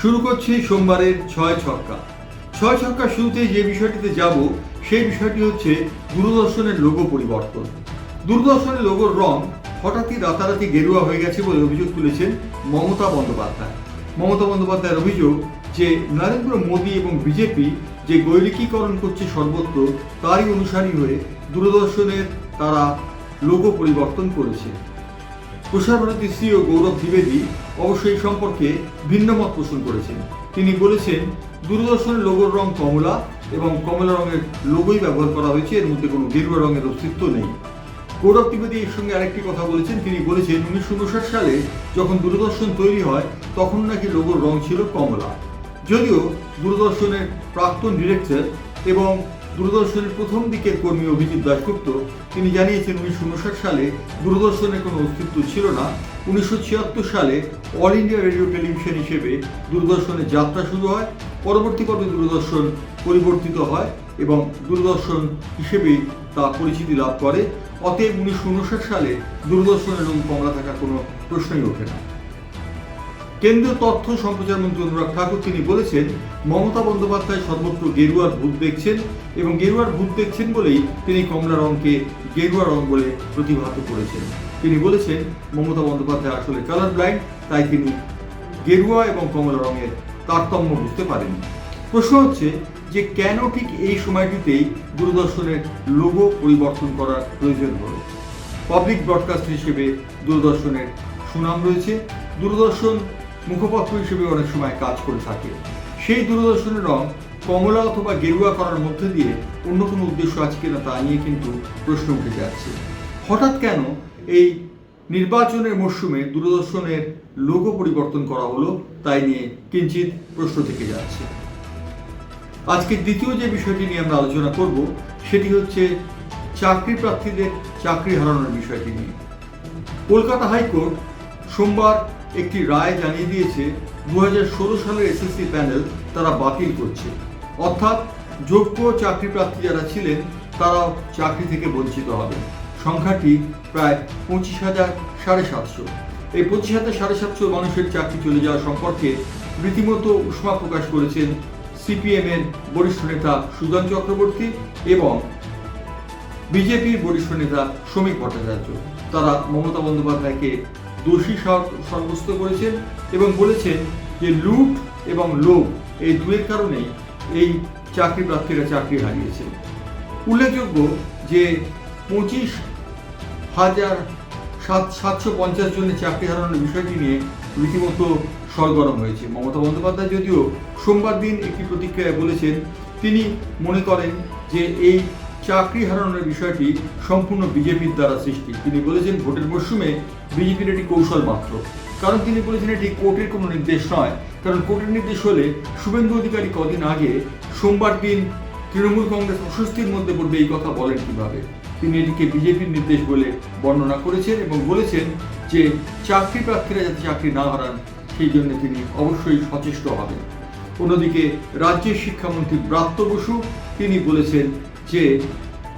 শুরু করছি সোমবারের ছয় ছক্কা। ছয় ছক্কা শুরুতেই যে বিষয়টিতে যাব সেই বিষয়টি হচ্ছে দূরদর্শনের লোগো পরিবর্তন। দূরদর্শনের লোগোর রং হঠাৎই রাতারাতি গেরুয়া হয়ে গেছে বলে অভিযোগ তুলেছেন মমতা বন্দ্যোপাধ্যায়। মমতা বন্দ্যোপাধ্যায়ের অভিযোগ যে নরেন্দ্র মোদী এবং বিজেপি যে গৈরিকীকরণ করছে সর্বত্র তারই অনুসারী হয়ে দূরদর্শনের তারা লোগো পরিবর্তন করেছে। প্রসার ভারতী সিইও গৌরব দ্বিবেদী অবশ্য এই সম্পর্কে ভিন্ন মত পোষণ করেছেন। তিনি বলেছেন দূরদর্শনের লোগোর রং কমলা এবং কমলা রঙের লোগোই ব্যবহার করা হয়েছে, এর মধ্যে কোনো গেরুয়া রঙের অস্তিত্ব নেই। গৌরব দ্বিবেদী এর সঙ্গে আরেকটি কথা বলেছেন। তিনি বলেছেন 1959 সালে যখন দূরদর্শন তৈরি হয় তখন নাকি লোগোর রং ছিল কমলা। যদিও দূরদর্শনের প্রাক্তন ডিরেক্টর এবং দূরদর্শনের প্রথম দিকের কর্মী অভিজিৎ দাশগুপ্ত তিনি জানিয়েছেন 1959 সালে দূরদর্শনের কোনো অস্তিত্ব ছিল না। 1976 সালে অল ইন্ডিয়া রেডিও টেলিভিশন হিসেবে দূরদর্শনের যাত্রা শুরু হয়। পরবর্তী পর্বে দূরদর্শন পরিবর্তিত হয় এবং দূরদর্শন হিসেবেই তা পরিচিতি লাভ করে। অতএব 1959 সালে দূরদর্শনের রং কমলা থাকার কোনো প্রশ্নই ওঠে না। কেন্দ্রীয় তথ্য সম্প্রচার মন্ত্রী অনুরাগ ঠাকুর তিনি বলেছেন মমতা বন্দ্যোপাধ্যায় সর্বত্র গেরুয়ার ভূত দেখছেন এবং গেরুয়ার ভূত দেখছেন বলেই তিনি কমলা রঙকে গেরুয়া রং বলে প্রতিভাত করেছেন। তিনি বলেছেন মমতা বন্দ্যোপাধ্যায় আসলে কালার ব্লাইন্ড, তাই তিনি গেরুয়া এবং কমলা রঙের তারতম্য বুঝতে পারেন। প্রশ্ন হচ্ছে যে কেন ঠিক এই সময়টিতেই দূরদর্শনের লোগো পরিবর্তন করার প্রয়োজন হলো। পাবলিক ব্রডকাস্ট হিসেবে দূরদর্শনের সুনাম রয়েছে। দূরদর্শন মুখপত্র হিসেবে অনেক সময় কাজ করে থাকে। সেই দূরদর্শনের রং কমলা অথবা গেরুয়া করার মধ্যে দিয়ে অন্য কোনো উদ্দেশ্য আছে কিনা তা নিয়ে কিন্তু প্রশ্ন উঠে যাচ্ছে। হঠাৎ কেন এই নির্বাচনের মরশুমে দূরদর্শনের লোগো পরিবর্তন করা হলো তাই নিয়ে কিঞ্চিত প্রশ্ন থেকে যাচ্ছে। আজকে দ্বিতীয় যে বিষয়টি নিয়ে আমরা আলোচনা করব সেটি হচ্ছে চাকরি প্রার্থীদের চাকরি হারানোর বিষয়টি নিয়ে। কলকাতা হাইকোর্ট সোমবার একটি রায় জানিয়ে দিয়েছে 2016 সালের এসএসসি প্যানেল তারা বাতিল করছে। অর্থাৎ যোগ্য চাকরি প্রার্থী যারা ছিলেন তারাও চাকরি থেকে বঞ্চিত হবেন। সংখ্যাটি প্রায় 25,750। এই 25,750 মানুষের চাকরি চলে যাওয়া সম্পর্কে রীতিমতো উষ্মা প্রকাশ করেছেন সিপিএমের বরিষ্ঠ নেতা সুজন চক্রবর্তী এবং বিজেপির বরিষ্ঠ নেতা শ্রমিক ভট্টাচার্য। তারা মমতা বন্দ্যোপাধ্যায়কে দোষী সাব্যস্ত করেছেন এবং বলেছেন যে লুট এবং লোভ এই দুয়ের কারণেই এই চাকরি প্রার্থীরা চাকরি হারিয়েছে। উল্লেখযোগ্য যে 25,750 জনের চাকরি হারানোর বিষয়টি নিয়ে রীতিমতো সরগরম হয়েছে। মমতা বন্দ্যোপাধ্যায় যদিও সোমবার দিন একটি প্রতিক্রিয়ায় বলেছেন তিনি মনে করেন যে এই চাকরি হারানোর বিষয়টি সম্পূর্ণ বিজেপির দ্বারা সৃষ্টি। তিনি বলেছেন ভোটের মরশুমে বিজেপির একটি কৌশল মাত্র। কারণ তিনি বলেছেন এটি কোর্টের কোনো নির্দেশ নয়। কারণ কোর্টের নির্দেশ হলে শুভেন্দু অধিকারী কদিন আগে সোমবার দিন তৃণমূল কংগ্রেস অস্বস্তির মধ্যে পড়বে এই কথা বলেন কিভাবে। তিনি এটিকে বিজেপির নির্দেশ বলে বর্ণনা করেছেন এবং বলেছেন যে চাকরি প্রার্থীরা যাতে চাকরি না হারান সেই জন্য তিনি অবশ্যই সচেষ্ট হবেন। অন্যদিকে রাজ্যের শিক্ষামন্ত্রী ব্রাত্য বসু তিনি বলেছেন যে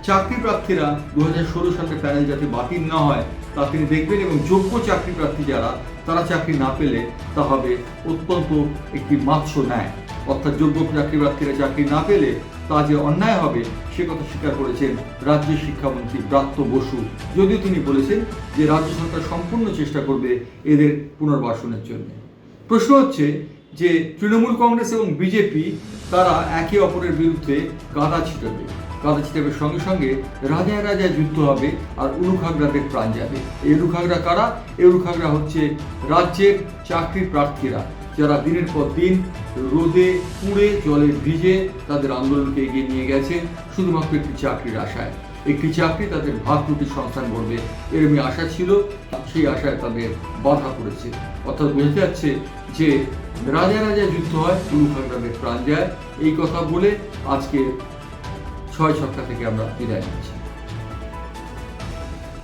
চাকরি প্রার্থীরা 2016 সালের প্যানেল যাতে বাতিল না হয় তা তিনি দেখবেন এবং যোগ্য চাকরি প্রার্থী যারা তারা চাকরি না পেলে তা হবে অত্যন্ত একটি মাৎস্য ন্যায়। অর্থাৎ যোগ্য চাকরি প্রার্থীরা চাকরি না পেলে তা যে অন্যায় হবে সে কথা স্বীকার করেছেন রাজ্যের শিক্ষামন্ত্রী ব্রাত্য বসু। যদিও তিনি বলেছেন যে রাজ্য সরকার সম্পূর্ণ চেষ্টা করবে এদের পুনর্বাসনের জন্য। প্রশ্ন হচ্ছে যে তৃণমূল কংগ্রেস এবং বিজেপি তারা একে অপরের বিরুদ্ধে কাদা ছিটাবে। কাদা ছিটাবের সঙ্গে সঙ্গে রাজায় রাজায় যুদ্ধ হবে আর উলুখাগড়াদের প্রাণ যাবে। এই উলুখাগড়া কারা? এই উলুখাগড়া হচ্ছে রাজ্যের চাকরি প্রার্থীরা যারা দিনের পর দিন রোদে পুড়ে জলে ভিজে তাদের আন্দোলনকে এগিয়ে নিয়ে গেছে শুধুমাত্র একটি চাকরির আশায়। একটি চাকরি তাদের ভাত রুটির সংস্থান করবে এরকমই আশা ছিল, সেই আশায় তাদের বাধা পড়েছে। অর্থাৎ বোঝা যাচ্ছে যে রাজায় রাজায় যুদ্ধ হয়, উলুখাগড়াদের প্রাণ যায়। এই কথা বলে আজকে ছয় ছক্কা থেকে আমরা বিদায় নিচ্ছি।